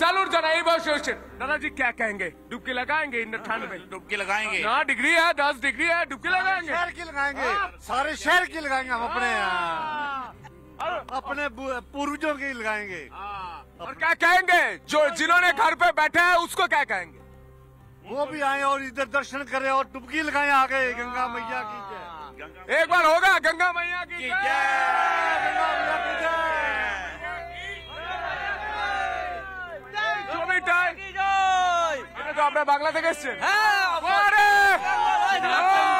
जरूर जाना ये बहुत सोचते। दादाजी क्या कहेंगे? डुबकी लगाएंगे इन ठंड में? डुबकी लगाएंगे। ना डिग्री है 10 डिग्री है डुबकी लगाएंगे। शहर की लगाएंगे, सारे शहर की लगाएंगे हम अपने अपने पूर्वजों की लगाएंगे। और क्या कहेंगे जो जिन्होंने घर पे बैठे हैं उसको क्या कहेंगे? वो भी आए और इधर दर्शन करें और डुबकी लगाएं आगे गंगा मैया की जय। एक बार होगा गंगा मैया की जय। गंगा मैया की जय। तो आपने बांग्ला থেকে এসেছেন?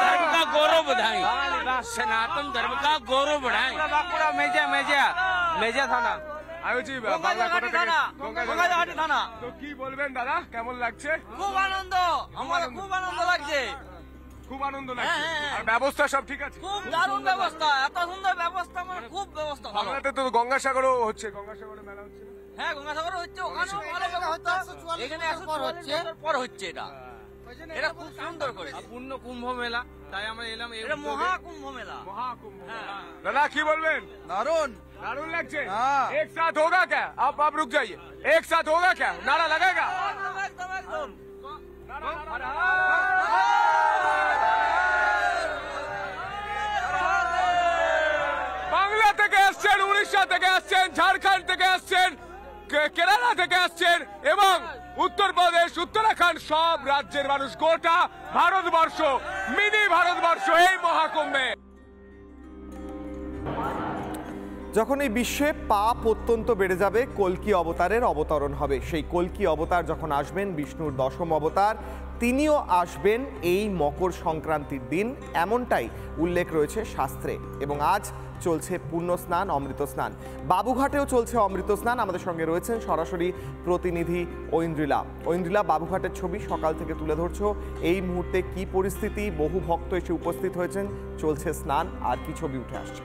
धर्म का गौरव बढ़ाएं, सनातन धर्म का गौरव बढ़ाएं। बांकुड़ा मेजा थाना আয়োজি বাংলা কোথা থেকে? গঙ্গাঘাটি থানা। তো কি বলবেন দাদা, কেমন লাগছে? খুব আনন্দ, আমার খুব আনন্দ লাগছে। খুব আনন্দ লাগছে। আর ব্যবস্থা সব ঠিক আছে? খুব দারুণ ব্যবস্থা, এত সুন্দর ব্যবস্থা, মানে খুব ব্যবস্থা ভালো। বাংলাতে তো গঙ্গাসাগরও হচ্ছে, গঙ্গাসাগরে মেলা হচ্ছে। হ্যাঁ গঙ্গাসাগর হচ্ছে, ওখানেও ভালো ব্যবস্থা। এখানে 144 পর হচ্ছে এটা। এটা খুব সুন্দর করে পূর্ণ কুম্ভ মেলা, তাই আমরা এলাম। এটা মহাকুম্ভ মেলা। মহাকুম্ভ মেলা। দাদা কি বলবেন? दारुण दारुण लगছে। एक साथ होगा क्या? आप रुक जाइए। एक साथ होगा क्या? नारा लगेगा? एकदम एकदम। বাংলা থেকে আসছেন, উড়িষ্যা থেকে আসছেন, ঝাড়খণ্ড থেকে আসছেন, কেরালা থেকে আসছেন এবং উত্তরপ্রদেশ, উত্তরাখণ্ড সব রাজ্যের মানুষ, গোটা ভারতবর্ষ, মিনি ভারতবর্ষ এই মহাকুম্ভে। যখন এই বিশ্বে পাপ অত্যন্ত বেড়ে যাবে, কল্কি অবতারের অবতরণ হবে। সেই কল্কি অবতার যখন আসবেন, বিষ্ণুর দশম অবতার, তিনিও আসবেন এই মকর সংক্রান্তির দিন, এমনটাই উল্লেখ রয়েছে শাস্ত্রে। এবং আজ চলছে পুণ্য স্নান, অমৃত স্নান। বাবুঘাটেও চলছে অমৃত স্নান। আমাদের সঙ্গে রয়েছেন সরাসরি প্রতিনিধি ঐন্দ্রিলা। ঐন্দ্রিলা, বাবুঘাটের ছবি সকাল থেকে তুলে ধরছো। এই মুহূর্তে কি পরিস্থিতি? বহু ভক্ত এসে উপস্থিত হয়েছেন, চলছে স্নান, আর কি ছবি উঠে আসছে?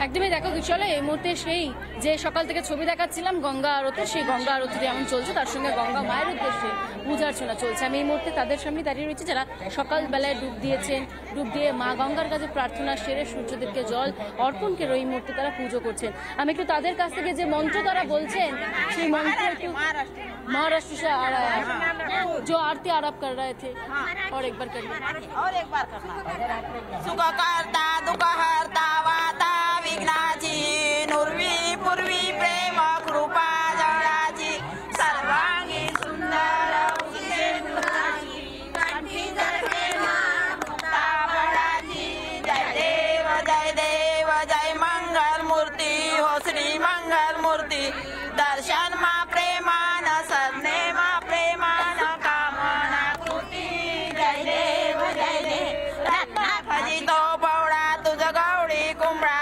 একদমই দেখো চলো, এই মুহূর্তে সেই যে সকাল থেকে ছবি দেখাচ্ছিলাম গঙ্গা আরতি, সেই গঙ্গা আরতি যেমন চলছে, তার সঙ্গে গঙ্গা মায়ের উদ্দেশ্যে পূজা অর্চনা চলছে। আমি এই মুহূর্তে তাদের সামনে দাঁড়িয়ে রয়েছি যারা সকালবেলায় ডুব দিয়েছেন, ডুব দিয়ে মা গঙ্গার কাছে প্রার্থনা সেরে সূর্যদেবকে জল অর্পণ করে এই মুহূর্তে তারা পুজো করছেন। আমি একটু তাদের কাছ থেকে যে মন্ত্র তারা বলছেন সেই মন্ত্র একটু महाराष्ट्र से आ रहा है, जो आरती आरप कर रहे थे, और एक बार करना, और एक बार करना। सुख करता दुख हरता वाता विघ्नाची, नुर्वी पूर्वी प्रेम कृपा जळाची, सर्वांगी सुंदर कंठी धरते मुक्ता बळाची। जय देव जय मंगल मूर्ती हो श्री मंगल मूर्ती, दर्शन मा प्रेमान सरने मा प्रेमान कामना कृती। जय देव रत्ना खजितो पवडा तुझ गवडी कुंभळा,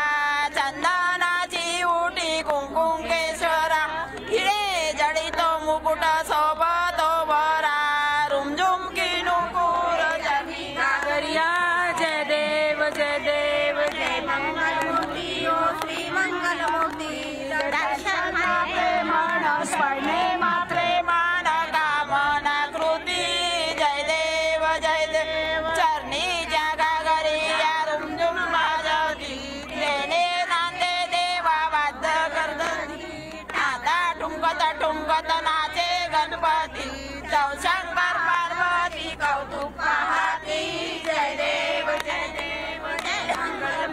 चंदनाची उटी कुंकुम केशरा, हिरे जडितो मुकुट सोबतो बरा, रुमझुम की नुपुर जगी गागरिया। जय देव जय मंगल मूर्ती ओ श्री मंगल मूर्ती, दर्शन मा प्रेमान स्वर्णे मा प्रेमान कामना कृती। जय देव चरणी जागा गरी या रुमझुम वाजवती, लेणे नांदे देवा वाद्य करती, नादा ठुमकत नाचे गणपती, जाऊ शंकर पार्वती कौतुक पाहती। जय देव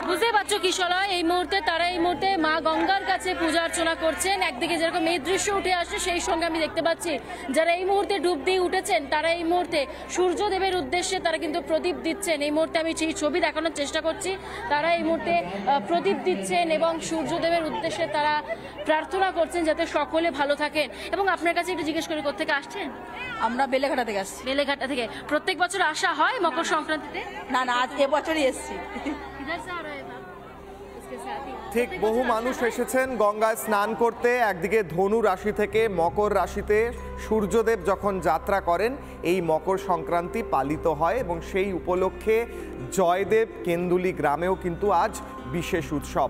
বুঝতে পারছো কিশোরা, এই মুহূর্তে তারা এই মুহূর্তে মা গঙ্গার কাছে পূজা অর্চনা করছেন। একদিকে যেরকম এই দৃশ্য উঠে আসছে, সেই সঙ্গে আমি দেখতে পাচ্ছি যারা এই মুহূর্তে ডুব দিয়ে উঠেছেন তারা এই মুহূর্তে সূর্যদেবের উদ্দেশ্যে তারা কিন্তু প্রদীপ দিচ্ছেন। এই মুহূর্তে আমি সেই ছবি দেখানোর চেষ্টা করছি। তারা এই মুহূর্তে প্রদীপ দিচ্ছেন এবং সূর্যদেবের উদ্দেশ্যে তারা প্রার্থনা করছেন যাতে সকলে ভালো থাকেন। এবং আপনার কাছে একটু জিজ্ঞেস করি, কোথা থেকে আসছেন? আমরা বেলেঘাটা থেকে আসছি। বেলেঘাটা থেকে প্রত্যেক বছর আসা হয় মকর সংক্রান্তিতে? না না, আজ এবছরই এসছি। ঠিক বহু মানুষ এসেছেন গঙ্গায় স্নান করতে। একদিকে ধনু রাশি থেকে মকর রাশিতে সূর্যদেব যখন যাত্রা করেন, এই মকর সংক্রান্তি পালিত হয় এবং সেই উপলক্ষে জয়দেব কেন্দুলি গ্রামেও কিন্তু আজ বিশেষ উৎসব।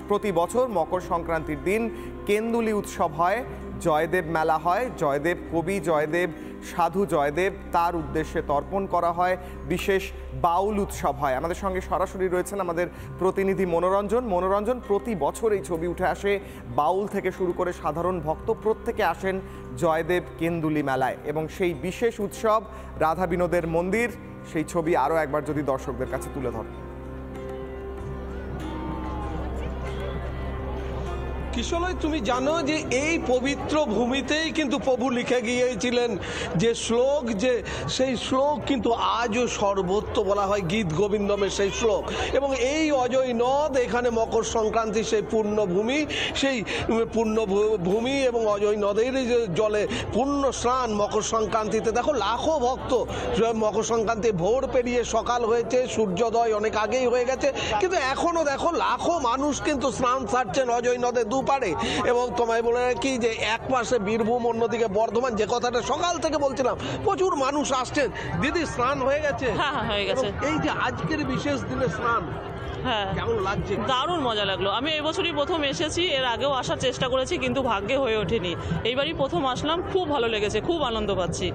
প্রতি বছর মকর সংক্রান্তির দিন কেন্দুলি উৎসব হয়, জয়দেব মেলা হয়, জয়দেব কবি, জয়দেব সাধু জয়দেব, তার উদ্দেশ্যে তর্পণ করা হয়, বিশেষ বাউল উৎসব হয়। আমাদের সঙ্গে সরাসরি রয়েছেন আমাদের প্রতিনিধি মনোরঞ্জন। প্রতি বছর এই ছবি উঠে আসে, বাউল থেকে শুরু করে সাধারণ ভক্ত প্রত্যেকে আসেন জয়দেব কেন্দুলি মেলায়, এবং সেই বিশেষ উৎসব রাধা বিনোদের মন্দির, সেই ছবি আরও একবার যদি দর্শকদের কাছে তুলে ধরেন। কিশলয়, তুমি জানো যে এই পবিত্র ভূমিতেই কিন্তু প্রভু লিখে গিয়েছিলেন যে শ্লোক, যে সেই শ্লোক কিন্তু আজও সর্বত্র বলা হয় গীত গোবিন্দমের সেই শ্লোক। এবং এই অজয় নদ, এখানে মকর সংক্রান্তি সেই পূর্ণভূমি, সেই পূর্ণভূমি এবং অজয় নদের যে জলে পূর্ণ স্নান মকর সংক্রান্তিতে। দেখো লাখো ভক্ত, মকর সংক্রান্তি ভোর পেরিয়ে সকাল হয়েছে, সূর্যোদয় অনেক আগেই হয়ে গেছে, কিন্তু এখনো দেখো লাখো মানুষ কিন্তু স্নান সারছেন অজয় নদে পারে। এবং তোমায় বলে রাখি যে এক পাশে বীরভূম, অন্যদিকে বর্ধমান, যে কথাটা সকাল থেকে বলছিলাম, প্রচুর মানুষ আসছেন। দিদি, স্নান হয়ে গেছে? হ্যাঁ, হয়ে গেছে। এই যে আজকের বিশেষ দিনে স্নান, হ্যাঁ, কেমন লাগছে? দারুণ মজা লাগলো। আমি এই বছরই প্রথম এসেছি, এর আগেও আসার চেষ্টা করেছি কিন্তু ভাগ্যে হয়ে ওঠেনি। এইবারই প্রথম আসলাম, খুব ভালো লেগেছে, খুব আনন্দ পাচ্ছি।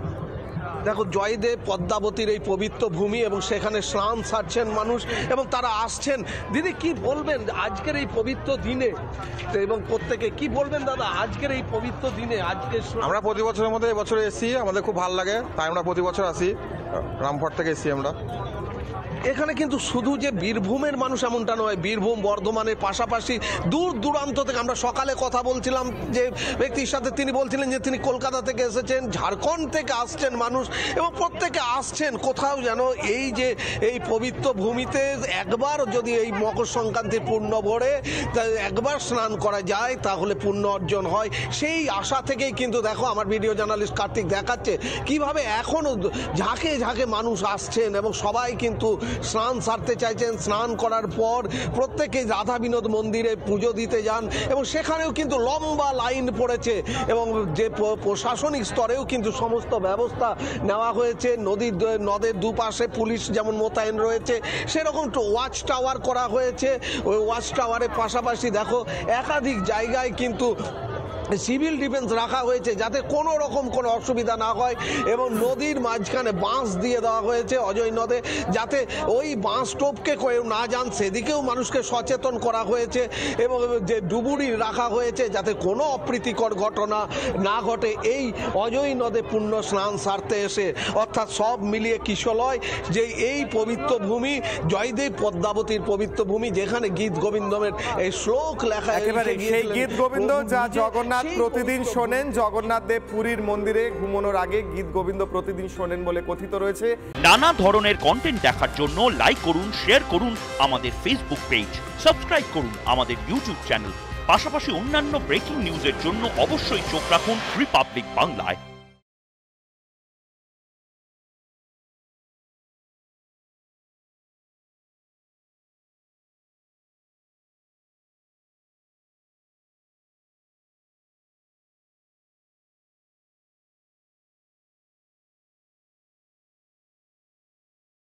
দেখো জয়দেব পদ্মাবতীর এই পবিত্র ভূমি, এবং সেখানে স্নান সারছেন মানুষ এবং তারা আসছেন। দিদি, কি বলবেন আজকের এই পবিত্র দিনে, এবং প্রত্যেকে কি বলবেন দাদা আজকের এই পবিত্র দিনে? আজকে আমরা প্রতি বছরের মধ্যে এবছরে এসেছি, আমাদের খুব ভালো লাগে, তাই আমরা প্রতি বছর আসি। রামপুর থেকে এসেছি আমরা। এখানে কিন্তু শুধু যে বীরভূমের মানুষ এমনটা নয়, বীরভূম বর্ধমানের পাশাপাশি দূর দূরান্ত থেকে, আমরা সকালে কথা বলছিলাম যে ব্যক্তির সাথে, তিনি বলছিলেন যে তিনি কলকাতা থেকে এসেছেন, ঝাড়খণ্ড থেকে আসছেন মানুষ, এবং প্রত্যেকে আসছেন কোথাও যেন এই যে এই পবিত্র ভূমিতে একবার যদি এই মকর সংক্রান্তির পুণ্য ভরে একবার স্নান করা যায় তাহলে পুণ্য অর্জন হয়, সেই আশা থেকেই কিন্তু দেখো আমার ভিডিও জার্নালিস্ট কার্তিক দেখাচ্ছে কিভাবে এখনও ঝাঁকে ঝাঁকে মানুষ আসছেন এবং সবাই কিন্তু স্নান সারতে চাইছেন। স্নান করার পর প্রত্যেকে রাধা বিনোদ মন্দিরে পুজো দিতে যান, এবং সেখানেও কিন্তু লম্বা লাইন পড়েছে, এবং যে প্রশাসনিক স্তরেও কিন্তু সমস্ত ব্যবস্থা নেওয়া হয়েছে। নদের দুপাশে পুলিশ যেমন মোতায়েন রয়েছে, সেরকম ওয়াচ টাওয়ার করা হয়েছে। ওই ওয়াচ টাওয়ারের পাশাপাশি দেখো একাধিক জায়গায় কিন্তু সিভিল ডিফেন্স রাখা হয়েছে যাতে কোনো রকম কোনো অসুবিধা না হয়, এবং নদীর মাঝখানে বাঁশ দিয়ে দেওয়া হয়েছে অজয় নদে, যাতে ওই বাঁশ টোপকে কেউ না যান সেদিকেও মানুষকে সচেতন করা হয়েছে, এবং যে ডুবুরি রাখা হয়েছে যাতে কোনো অপ্রীতিকর ঘটনা না ঘটে এই অজয় নদে পুণ্য স্নান সারতে এসে। অর্থাৎ সব মিলিয়ে কিশলয় যে এই পবিত্র ভূমি জয়দেব পদ্মাবতীর পবিত্র ভূমি, যেখানে গীত গোবিন্দমের এই শ্লোক লেখা, একেবারে সেই গীত গোবিন্দ যা জগন্নাথ প্রতিদিন শোনেন, জগন্নাথ দেব পুরীর মন্দিরে ঘুমানোর আগে গীত গোবিন্দ প্রতিদিন শোনেন বলে কথিত রয়েছে। নানা ধরনের কন্টেন্ট দেখার জন্য লাইক করুন, শেয়ার করুন আমাদের ফেসবুক পেজ, সাবস্ক্রাইব করুন আমাদের ইউটিউব চ্যানেল, পাশাপাশি অন্যান্য ব্রেকিং নিউজের জন্য অবশ্যই চোখ রাখুন রিপাবলিক বাংলায়।